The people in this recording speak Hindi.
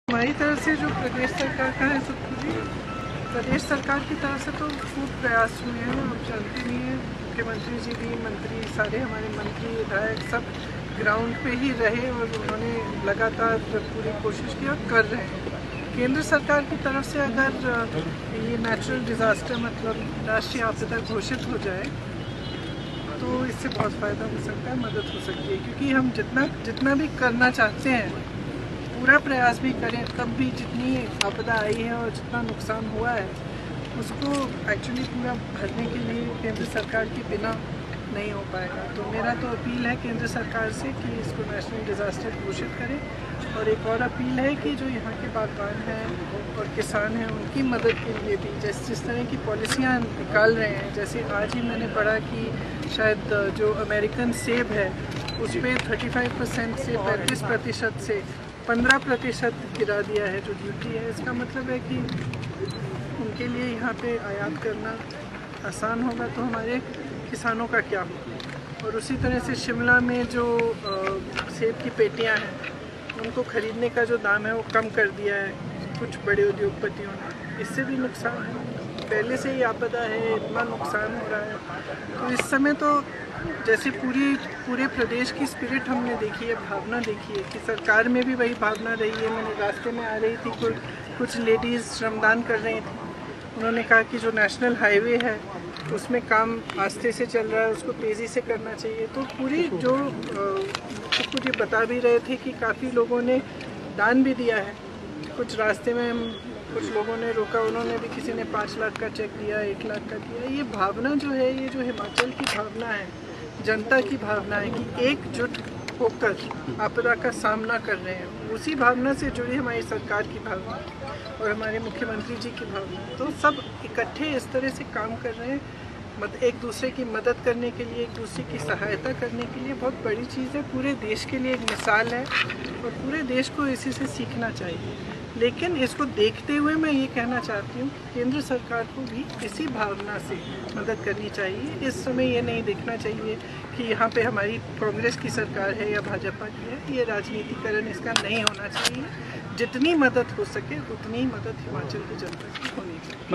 हमारी तरफ से जो प्रदेश सरकार का है सब पूरी प्रदेश सरकार की तरफ से तो खूब प्रयास हुए हैं। आप जानते नहीं हैं, मुख्यमंत्री जी भी, मंत्री, सारे हमारे मंत्री विधायक सब ग्राउंड पे ही रहे और उन्होंने लगातार पूरी कोशिश की और कर रहे हैं। केंद्र सरकार की तरफ से अगर ये नेचुरल डिज़ास्टर मतलब राष्ट्रीय आपदा घोषित हो जाए तो इससे बहुत फ़ायदा हो सकता है, मदद हो सकती है। क्योंकि हम जितना भी करना चाहते हैं, पूरा प्रयास भी करें, तब भी जितनी आपदा आई है और जितना नुकसान हुआ है उसको एक्चुअली पूरा भरने के लिए केंद्र सरकार के बिना नहीं हो पाएगा। तो मेरा तो अपील है केंद्र सरकार से कि इसको नेशनल डिज़ास्टर घोषित करें। और एक और अपील है कि जो यहाँ के बागबान हैं और किसान हैं उनकी मदद के लिए भी जिस तरह की पॉलिसियाँ निकाल रहे हैं, जैसे आज ही मैंने पढ़ा कि शायद जो अमेरिकन सेब है उस पर 35% से 35% से 15% गिरा दिया है जो ड्यूटी है। इसका मतलब है कि उनके लिए यहाँ पे आयात करना आसान होगा, तो हमारे किसानों का क्या होगा। और उसी तरह से शिमला में जो सेब की पेटियाँ हैं उनको ख़रीदने का जो दाम है वो कम कर दिया है कुछ बड़े उद्योगपतियों ने, इससे भी नुकसान है। पहले से ही आपदा है, इतना नुकसान हो रहा है। तो इस समय तो जैसे पूरे प्रदेश की स्पिरिट हमने देखी है, भावना देखी है कि सरकार में भी वही भावना रही है। मैंने रास्ते में आ रही थी, कुछ लेडीज़ श्रमदान कर रही थी, उन्होंने कहा कि जो नेशनल हाईवे है उसमें काम आस्ते से चल रहा है, उसको तेज़ी से करना चाहिए। तो पूरी जो कुछ ये बता भी रहे थे कि काफ़ी लोगों ने दान भी दिया है। कुछ रास्ते में कुछ लोगों ने रोका, उन्होंने भी, किसी ने 5 लाख का चेक दिया, 1 लाख का दिया। ये भावना जो है, ये जो हिमाचल की भावना है, जनता की भावना है कि एकजुट होकर आपदा का सामना कर रहे हैं, उसी भावना से जुड़ी हमारी सरकार की भावना और हमारे मुख्यमंत्री जी की भावना। तो सब इकट्ठे इस तरह से काम कर रहे हैं, एक दूसरे की मदद करने के लिए, एक दूसरे की सहायता करने के लिए। बहुत बड़ी चीज़ है, पूरे देश के लिए एक मिसाल है और पूरे देश को इसी से सीखना चाहिए। लेकिन इसको देखते हुए मैं ये कहना चाहती हूँ कि केंद्र सरकार को भी इसी भावना से मदद करनी चाहिए। इस समय ये नहीं देखना चाहिए कि यहाँ पे हमारी कांग्रेस की सरकार है या भाजपा की है, ये राजनीतिकरण इसका नहीं होना चाहिए। जितनी मदद हो सके उतनी मदद हिमाचल की जनता की होनी चाहिए।